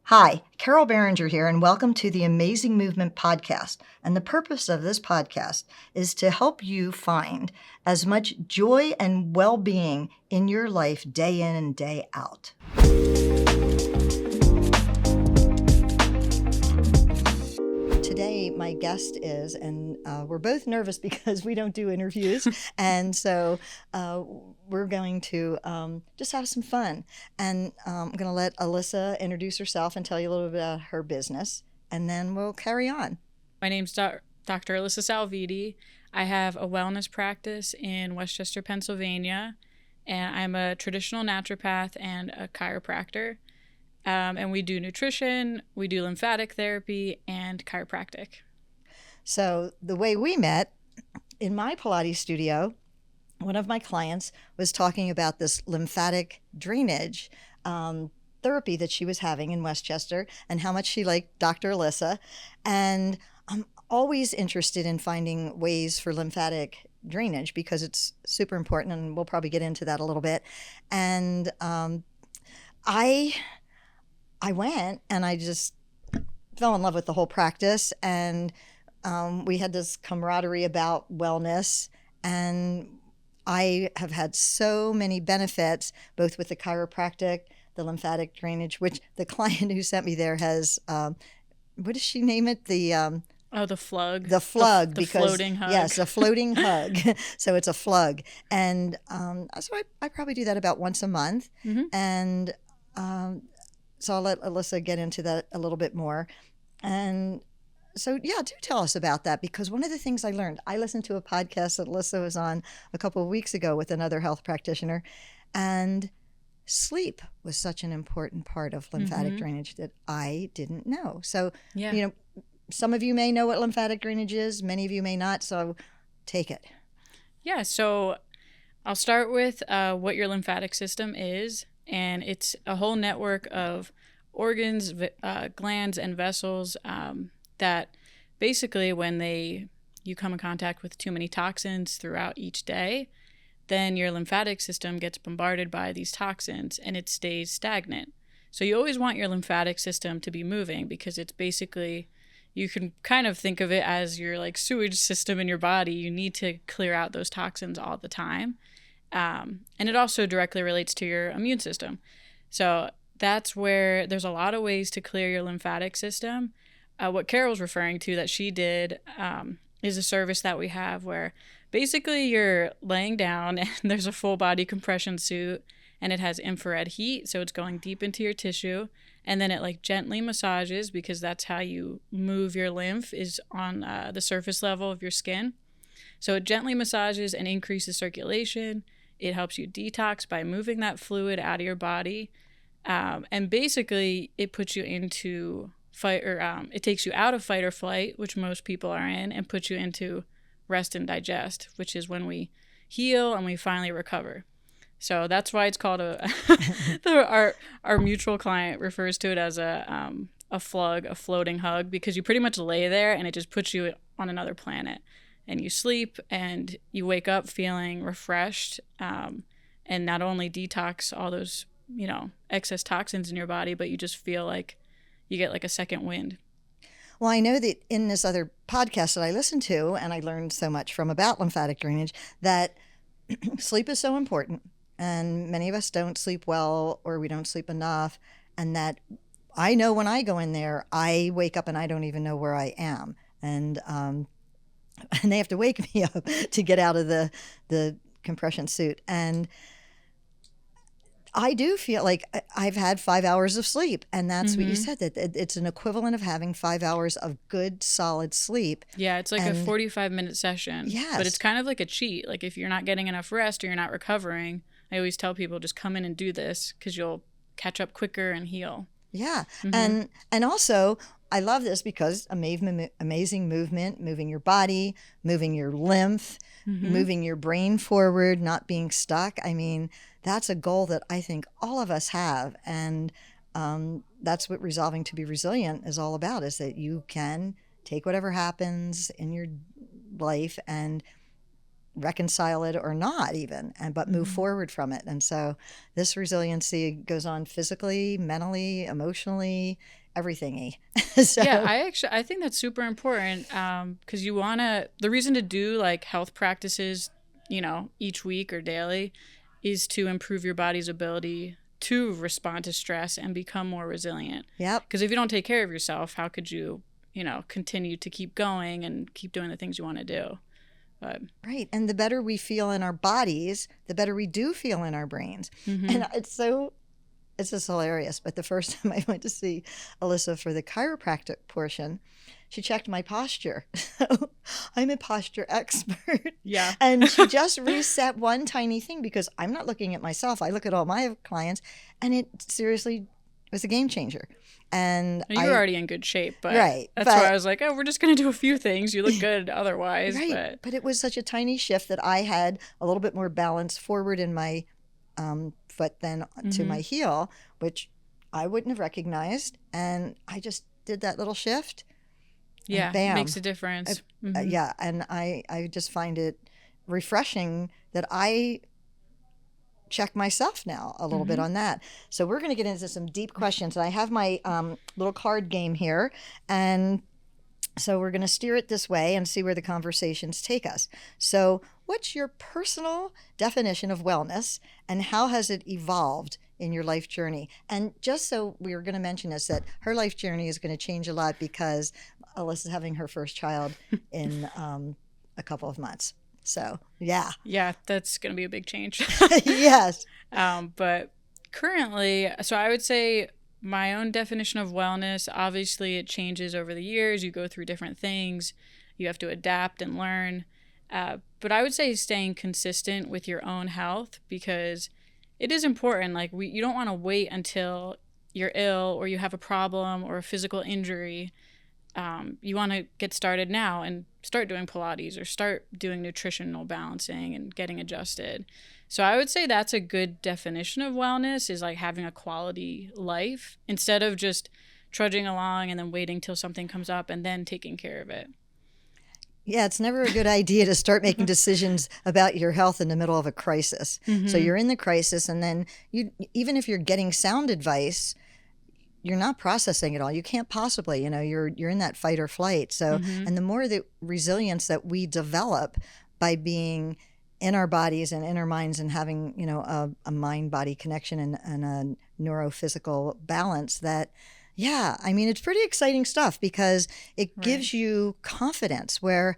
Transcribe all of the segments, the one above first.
Hi, Carol Beringer here, and welcome to the Amazing Movement podcast. And the purpose of this podcast is to help you find as much joy and well-being in your life day in and day out. Today, my guest is, and we're both nervous because we don't do interviews, and so we're going to just have some fun. And I'm going to let Alissa introduce herself and tell you a little bit about her business, and then we'll carry on. My name's Dr. Alissa Salvitti. I have a wellness practice in Westchester, Pennsylvania, and I'm a traditional naturopath and a chiropractor. And we do nutrition, we do lymphatic therapy, and chiropractic. So the way we met, in my Pilates studio, one of my clients was talking about this lymphatic drainage therapy that she was having in Westchester and how much she liked Dr. Alissa. And I'm always interested in finding ways for lymphatic drainage because it's super important, and we'll probably get into that a little bit. And I went and I just fell in love with the whole practice, and we had this camaraderie about wellness, and I have had so many benefits, both with the chiropractic, the lymphatic drainage, which the client who sent me there has, what does she name it? The FLUG. The FLUG. The floating hug. Yes, a floating hug. So it's a FLUG. And so I probably do that about once a month. Mm-hmm. And so I'll let Alissa get into that a little bit more. And so, yeah, do tell us about that, because one of the things I learned, I listened to a podcast that Alissa was on a couple of weeks ago with another health practitioner, and sleep was such an important part of lymphatic drainage that I didn't know. So, some of you may know what lymphatic drainage is, many of you may not, so take it. Yeah, so I'll start with what your lymphatic system is. And it's a whole network of organs, glands, and vessels that basically when you come in contact with too many toxins throughout each day, then your lymphatic system gets bombarded by these toxins and it stays stagnant. So you always want your lymphatic system to be moving, because it's basically, you can kind of think of it as your like sewage system in your body. You need to clear out those toxins all the time. And it also directly relates to your immune system. So that's where there's a lot of ways to clear your lymphatic system. What Carol's referring to that she did is a service that we have where basically you're laying down and there's a full body compression suit, and it has infrared heat. So it's going deep into your tissue, and then it like gently massages, because that's how you move your lymph, is on the surface level of your skin. So it gently massages and increases circulation. It helps you detox by moving that fluid out of your body. And basically, it puts you into it takes you out of fight or flight, which most people are in, and puts you into rest and digest, which is when we heal and we finally recover. So that's why it's called our mutual client refers to it as a FLUG, a floating hug, because you pretty much lay there and it just puts you on another planet. And you sleep and you wake up feeling refreshed, and not only detox all those, excess toxins in your body, but you just feel like you get like a second wind. Well, I know that in this other podcast that I listened to, and I learned so much from about lymphatic drainage, that sleep is so important, and many of us don't sleep well, or we don't sleep enough, and that I know when I go in there, I wake up and I don't even know where I am. And they have to wake me up to get out of the compression suit. And I do feel like I've had 5 hours of sleep. And that's what you said, that it's an equivalent of having 5 hours of good, solid sleep. Yeah, it's like a 45-minute session. Yes. But it's kind of like a cheat. Like if you're not getting enough rest or you're not recovering, I always tell people just come in and do this, because you'll catch up quicker and heal. Yeah. And also, I love this because amazing movement, moving your body, moving your lymph, moving your brain forward, not being stuck. I mean, that's a goal that I think all of us have. And that's what Resolving to be Resilient is all about, is that you can take whatever happens in your life and reconcile it or not even, but move forward from it. And so this resiliency goes on physically, mentally, emotionally, everything-y. So, Yeah, I think that's super important, because the reason to do like health practices, each week or daily is to improve your body's ability to respond to stress and become more resilient. yep. Because if you don't take care of yourself, how could you, continue to keep going and keep doing the things you want to do? But Right. And the better we feel in our bodies, the better we do feel in our brains. And it's just hilarious. But the first time I went to see Alissa for the chiropractic portion, she checked my posture. So I'm a posture expert. Yeah. And she just reset one tiny thing because I'm not looking at myself. I look at all my clients, and it seriously was a game changer. And you were already in good shape, but right, that's why I was like, oh, we're just going to do a few things. You look good otherwise. Right. But it was such a tiny shift that I had a little bit more balance forward in my foot than to my heel, which I wouldn't have recognized. And I just did that little shift. Yeah, bam. Makes a difference. Yeah. And I just find it refreshing that I check myself now a little bit on that. So we're going to get into some deep questions. And I have my little card game here. And so we're going to steer it this way and see where the conversations take us. So what's your personal definition of wellness, and how has it evolved in your life journey? And just so we were going to mention this, that her life journey is going to change a lot because Alyssa's having her first child in a couple of months. So, yeah. Yeah, that's going to be a big change. Yes. But currently, so I would say my own definition of wellness, obviously it changes over the years. You go through different things. You have to adapt and learn. But I would say staying consistent with your own health, because it is important. Like you don't want to wait until you're ill or you have a problem or a physical injury. You want to get started now and start doing Pilates or start doing nutritional balancing and getting adjusted. So I would say that's a good definition of wellness, is like having a quality life instead of just trudging along and then waiting till something comes up and then taking care of it. Yeah, it's never a good idea to start making decisions about your health in the middle of a crisis. So you're in the crisis, and then even if you're getting sound advice, you're not processing it all. You can't possibly, you're in that fight or flight. So, and the more the resilience that we develop by being in our bodies and in our minds and having, a mind-body connection and a neurophysical balance, that, yeah, I mean, it's pretty exciting stuff because it gives you confidence where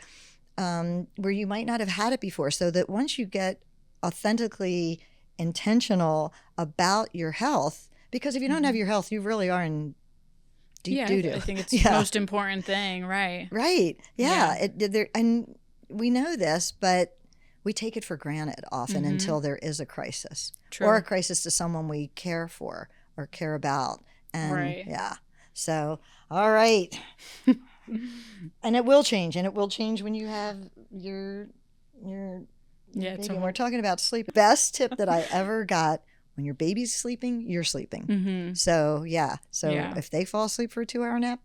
you might not have had it before. So that once you get authentically intentional about your health, because if you don't have your health, you really are in deep doo-doo. I think it's the most important thing, right? Right. Yeah. And we know this, but we take it for granted often until there is a crisis. True. Or a crisis to someone we care for or care about. And yeah. So, all right. And it will change. And it will change when you have your baby. And we're talking about sleep. Best tip that I ever got: when your baby's sleeping, you're sleeping. So, yeah. So if they fall asleep for a 2-hour nap,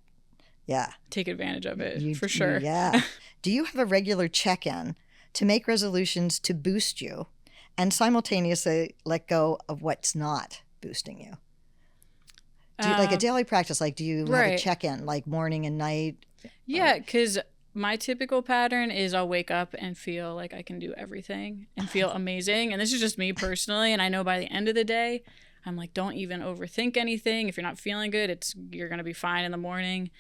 take advantage of it for sure. Yeah. Do you have a regular check-in to make resolutions to boost you and simultaneously let go of what's not boosting you? Do you like a daily practice? Like, do you have a check-in like morning and night? Yeah, because my typical pattern is I'll wake up and feel like I can do everything and feel amazing. And this is just me personally. And I know by the end of the day, I'm like, don't even overthink anything. If you're not feeling good, you're going to be fine in the morning.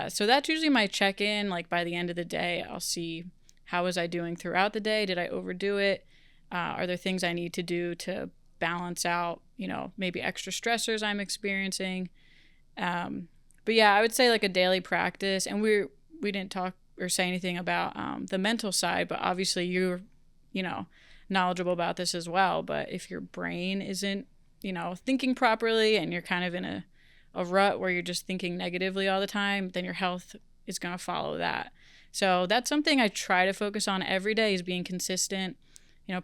So that's usually my check-in. Like by the end of the day, I'll see, how was I doing throughout the day? Did I overdo it? Are there things I need to do to balance out, maybe extra stressors I'm experiencing? But yeah, I would say like a daily practice. And we didn't talk or say anything about the mental side, but obviously you're, knowledgeable about this as well. But if your brain isn't, thinking properly and you're kind of in a rut where you're just thinking negatively all the time, then your health is going to follow that. So that's something I try to focus on every day, is being consistent,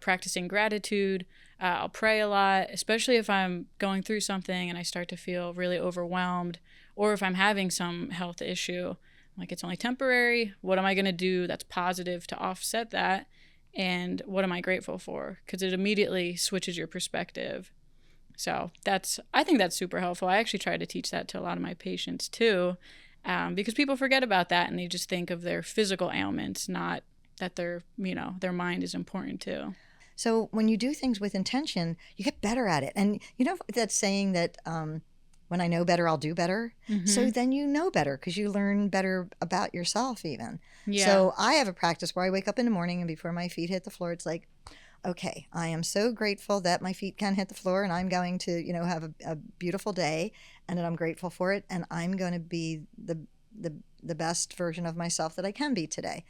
practicing gratitude. I'll pray a lot, especially if I'm going through something and I start to feel really overwhelmed, or if I'm having some health issue. Like, it's only temporary. What am I going to do that's positive to offset that? and what am I grateful for? Because it immediately switches your perspective. So I think that's super helpful. I actually try to teach that to a lot of my patients too, because people forget about that and they just think of their physical ailments, not that their mind is important too. So when you do things with intention, you get better at it. And that saying that when I know better, I'll do better. Mm-hmm. So then you know better because you learn better about yourself even. Yeah. So I have a practice where I wake up in the morning and before my feet hit the floor, it's like, okay, I am so grateful that my feet can hit the floor and I'm going to, have a beautiful day and that I'm grateful for it. And I'm going to be the best version of myself that I can be today.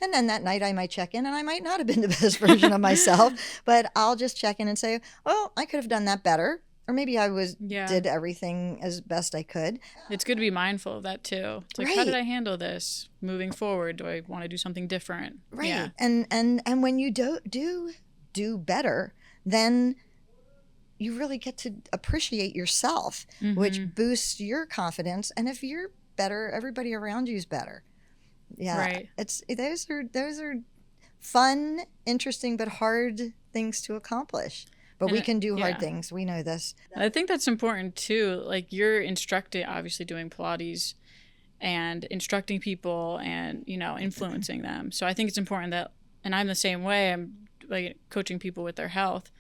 And then that night I might check in and I might not have been the best version of myself, but I'll just check in and say, well, I could have done that better. Or maybe I did everything as best I could. It's good to be mindful of that too. It's like, right. How did I handle this moving forward? Do I want to do something different? Right. Yeah. And when you do better, then you really get to appreciate yourself, mm-hmm. which boosts your confidence. And if you're better, everybody around you is better. Yeah, right. Those are fun, interesting, but hard things to accomplish. But we can do hard things. We know this. I think that's important too. Like you're obviously doing Pilates and instructing people and, influencing them. So I think it's important that, and I'm the same way, I'm like coaching people with their health.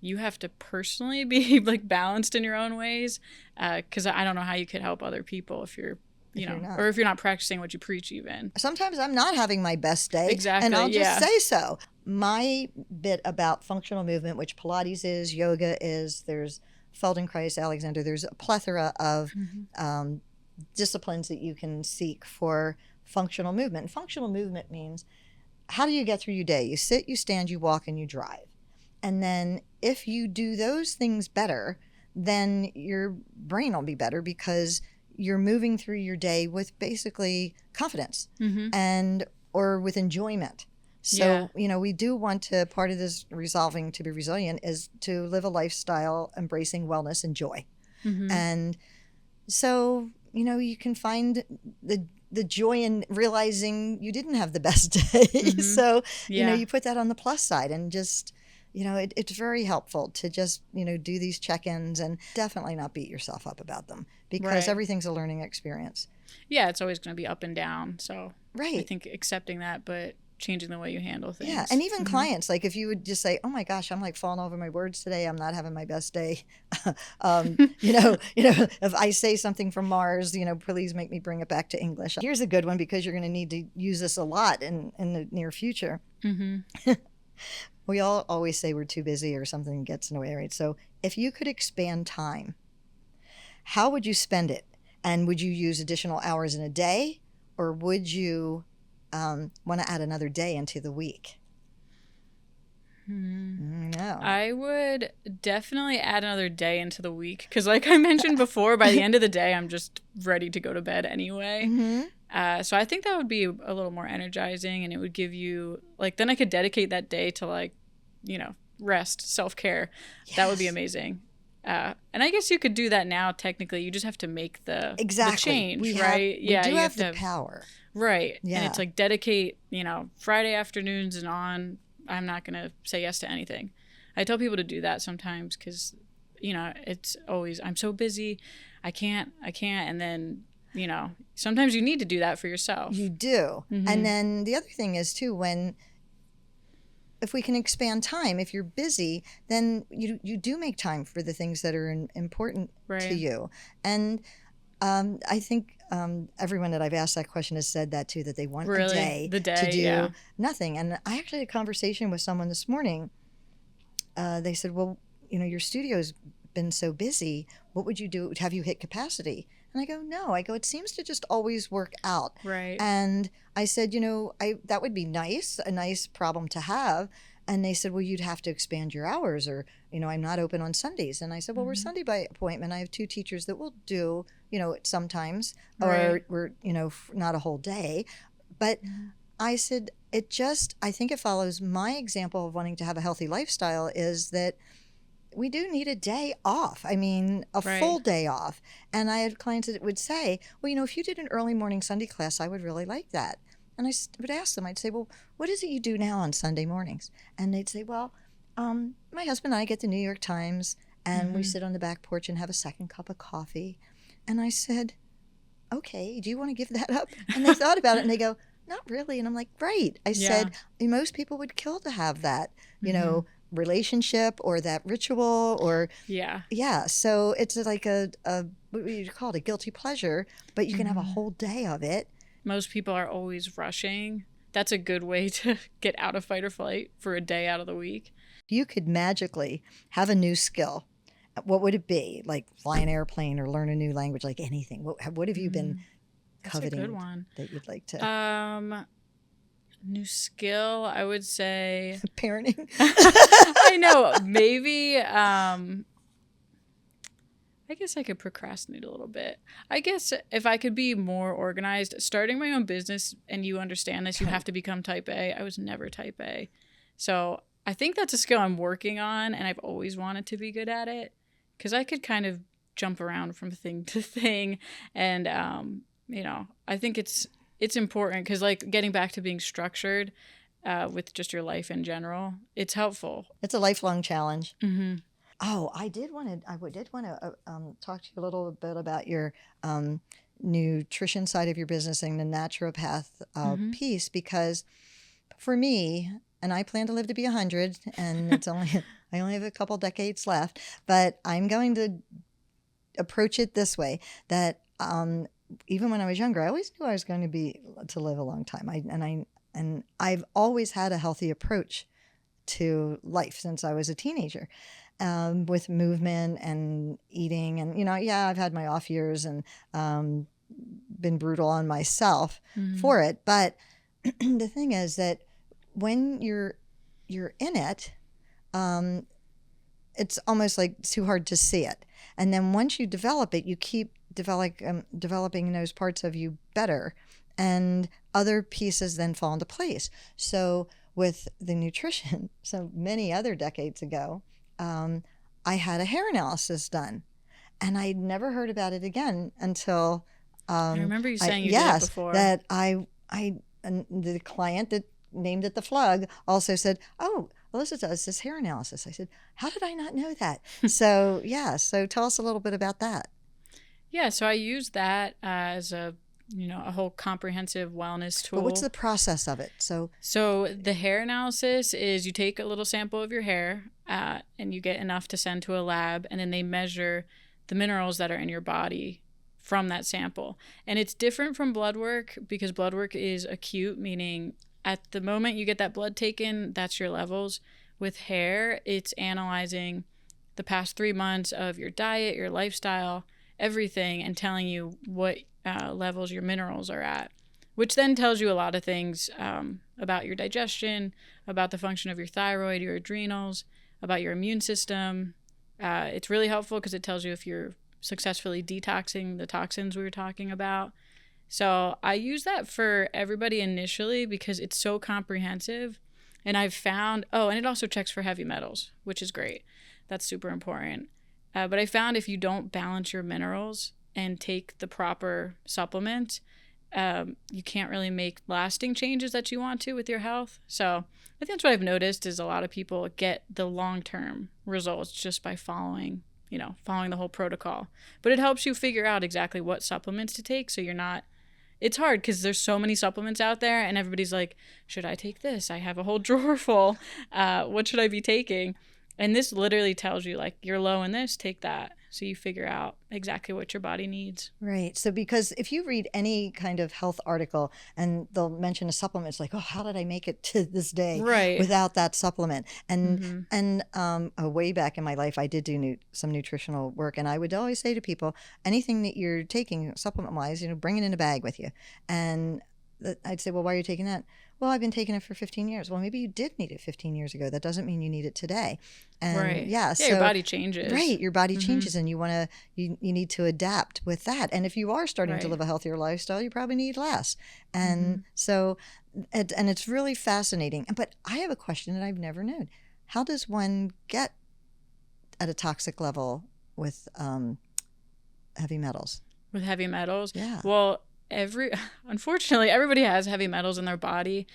You have to personally be like balanced in your own ways. 'Cause I don't know how you could help other people if you're, or if you're not practicing what you preach even. Sometimes I'm not having my best day. Exactly. And I'll just say so. My bit about functional movement, which Pilates is, yoga is, there's Feldenkrais, Alexander, there's a plethora of disciplines that you can seek for functional movement. And functional movement means, how do you get through your day? You sit, you stand, you walk, and you drive. And then if you do those things better, then your brain will be better because you're moving through your day with basically confidence or with enjoyment. So, we do want to, part of this resolving to be resilient is to live a lifestyle embracing wellness and joy. Mm-hmm. And so, you can find the joy in realizing you didn't have the best day. Mm-hmm. So, you put that on the plus side and just, it's very helpful to just, do these check-ins and definitely not beat yourself up about them because everything's a learning experience. Yeah, it's always going to be up and down. So I think accepting that, but changing the way you handle things. Yeah, and even clients, like if you would just say, oh my gosh, I'm like falling over my words today. I'm not having my best day. If I say something from Mars, please make me bring it back to English. Here's a good one because you're going to need to use this a lot in the near future. Mm-hmm. We all always say we're too busy or something gets in the way, right? So if you could expand time, how would you spend it? And would you use additional hours in a day or would you want to add another day into the week? No. I would definitely add another day into the week because like I mentioned before, by the end of the day, I'm just ready to go to bed anyway. Mm-hmm. So I think that would be a little more energizing and it would give you then I could dedicate that day to rest, self-care. Yes. That would be amazing. And I guess you could do that now technically. You just have to make the change, right? We do have the power. Right. Yeah. And it's like dedicate, Friday afternoons and on. I'm not going to say yes to anything. I tell people to do that sometimes because, it's always, I'm so busy. I can't. And then, sometimes you need to do that for yourself. You do. Mm-hmm. And then the other thing is too, if we can expand time, if you're busy, then you do make time for the things that are important to you. And I think everyone that I've asked that question has said that too, that they want the day to do nothing. And I actually had a conversation with someone this morning. They said, well, your studio's been so busy. What would you do? Have you hit capacity? And I go, no. I go, it seems to just always work out. Right. And I said, that would be nice, a nice problem to have. And they said, well, you'd have to expand your hours or, I'm not open on Sundays. And I said, well, we're Sunday by appointment. I have 2 teachers that will do, sometimes, or we're, not a whole day. But I said, I think it follows my example of wanting to have a healthy lifestyle is that we do need a day off. I mean, a full day off. And I had clients that would say, well, if you did an early morning Sunday class, I would really like that. And would ask them, I'd say, well, what is it you do now on Sunday mornings? And they'd say, well, my husband and I get the New York Times and we sit on the back porch and have a second cup of coffee. And I said, okay, do you want to give that up? And they thought about it and they go, not really. And I'm like, right. I said, most people would kill to have that, you know, relationship or that ritual or so it's like a what would you call it, a guilty pleasure, but you can have a whole day of it. Most people are always rushing. That's a good way to get out of fight or flight for a day out of the week. If you could magically have a new skill, what would it be? Like fly an airplane or learn a new language, like anything. What have you been coveting? That's a good one that you'd like to new skill, I would say parenting. I know, maybe I guess I could procrastinate a little bit. I guess if I could be more organized, starting my own business, and you understand this, you have to become type A. I was never type A. So I think that's a skill I'm working on, and I've always wanted to be good at it because I could kind of jump around from thing to thing. And, you know, I think it's important because, like, getting back to being structured with just your life in general, it's helpful. It's a lifelong challenge. Mm-hmm. Oh, I did want to talk to you a little bit about your nutrition side of your business and the naturopath piece, because for me, and I plan to live to be 100, and I only have a couple decades left, but I'm going to approach it this way, that even when I was younger, I always knew I was going to live a long time. And I've always had a healthy approach to life since I was a teenager. With movement and eating, and you know, I've had my off years and been brutal on myself for it. But the thing is that when you're in it, it's almost like it's too hard to see it. And then once you develop it, you keep developing those parts of you better, and other pieces then fall into place. So with the nutrition, so many other decades ago, I had a hair analysis done, and I'd never heard about it again until I remember you saying you did it before. That and the client that named it the FLUG also said, "Oh, Alissa does this hair analysis." I said, "How did I not know that?" So tell us a little bit about that. Yeah, so I use that as a whole comprehensive wellness tool. But what's the process of it? So the hair analysis is you take a little sample of your hair and you get enough to send to a lab, and then they measure the minerals that are in your body from that sample. And it's different from blood work because blood work is acute, meaning at the moment you get that blood taken, that's your levels. With hair, it's analyzing the past 3 months of your diet, your lifestyle, everything, and telling you what levels your minerals are at, which then tells you a lot of things about your digestion, about the function of your thyroid, your adrenals, about your immune system. It's really helpful because it tells you if you're successfully detoxing the toxins we were talking about. So I use that for everybody initially because it's so comprehensive. And I've found, and it also checks for heavy metals, which is great. That's super important. But I found if you don't balance your minerals and take the proper supplement, you can't really make lasting changes that you want to with your health. So I think that's what I've noticed is a lot of people get the long-term results just by following the whole protocol. But it helps you figure out exactly what supplements to take so you're not... It's hard because there's so many supplements out there and everybody's like, should I take this? I have a whole drawer full. What should I be taking? And this literally tells you, like, you're low in this, take that. So you figure out exactly what your body needs. Right. So because if you read any kind of health article and they'll mention a supplement, it's like, oh, how did I make it to this day without that supplement? And way back in my life, I did do some nutritional work. And I would always say to people, anything that you're taking supplement-wise, bring it in a bag with you. And I'd say, well, why are you taking that? Well, I've been taking it for 15 years. Well, maybe you did need it 15 years ago. That doesn't mean you need it today. And so your body changes. Right, your body changes, and you need to adapt with that. And if you are starting to live a healthier lifestyle, you probably need less. And so, and it's really fascinating. But I have a question that I've never known: how does one get at a toxic level with heavy metals? With heavy metals? Yeah. Well, unfortunately, everybody has heavy metals in their body.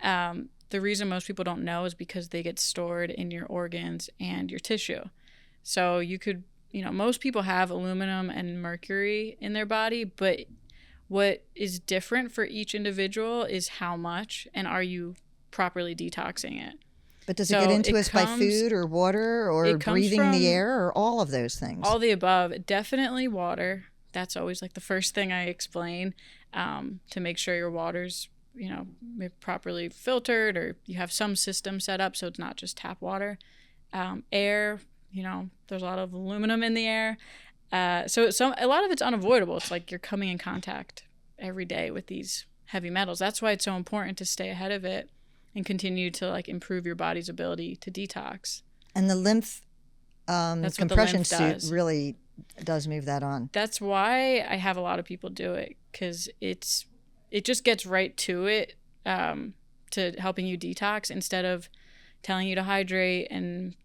The reason most people don't know is because they get stored in your organs and your tissue. So most people have aluminum and mercury in their body, but what is different for each individual is how much, and are you properly detoxing it. But does it get into us by food or water or breathing the air or all of those things? All the above. Definitely water. That's always like the first thing I explain, to make sure your water's, properly filtered, or you have some system set up so it's not just tap water. Air, there's a lot of aluminum in the air. So a lot of it's unavoidable. It's like you're coming in contact every day with these heavy metals. That's why it's so important to stay ahead of it and continue to like improve your body's ability to detox. And the lymph compression suit really does move that on. That's why I have a lot of people do it, because it just gets right to it, to helping you detox instead of telling you to hydrate. And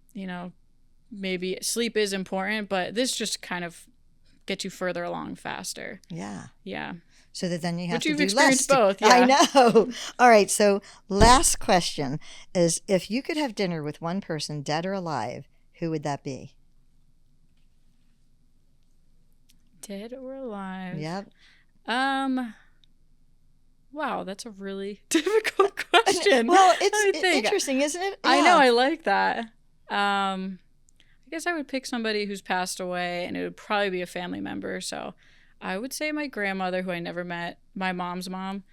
maybe sleep is important, but this just kind of gets you further along faster. Yeah. So that then you have But to you've do experienced less. both. Yeah. I know. All right. So last question is, if you could have dinner with one person, dead or alive, who would that be? Dead or alive? Yep. Wow, that's a really difficult question. Well, it's interesting, isn't it? Yeah. I know. I like that. I guess I would pick somebody who's passed away, and it would probably be a family member. So I would say my grandmother, who I never met, my mom's mom.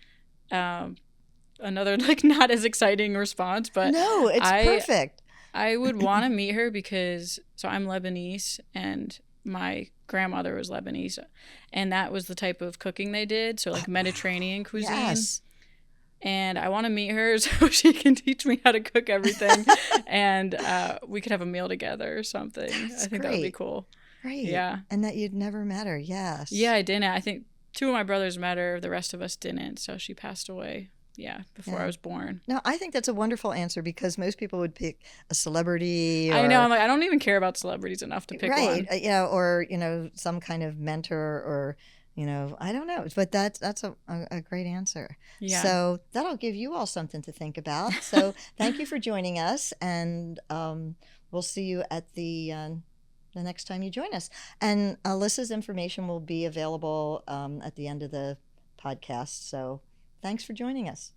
Another like not as exciting response, but no, it's perfect. I would want to meet her because I'm Lebanese, and my grandmother was Lebanese, and that was the type of cooking they did. So like Mediterranean cuisine. Yes. And I want to meet her so she can teach me how to cook everything, and we could have a meal together or something. I think that would be cool. Right. Yeah. And that you'd never met her. Yes. Yeah, I didn't. I think 2 of my brothers met her. The rest of us didn't. So she passed away. Yeah, before I was born. No, I think that's a wonderful answer, because most people would pick a celebrity. I know. I'm like, I don't even care about celebrities enough to pick one. Right. Yeah. Or, some kind of mentor, or, I don't know. But that's a great answer. Yeah. So that'll give you all something to think about. So thank you for joining us. And we'll see you at the next time you join us. And Alyssa's information will be available at the end of the podcast. So thanks for joining us.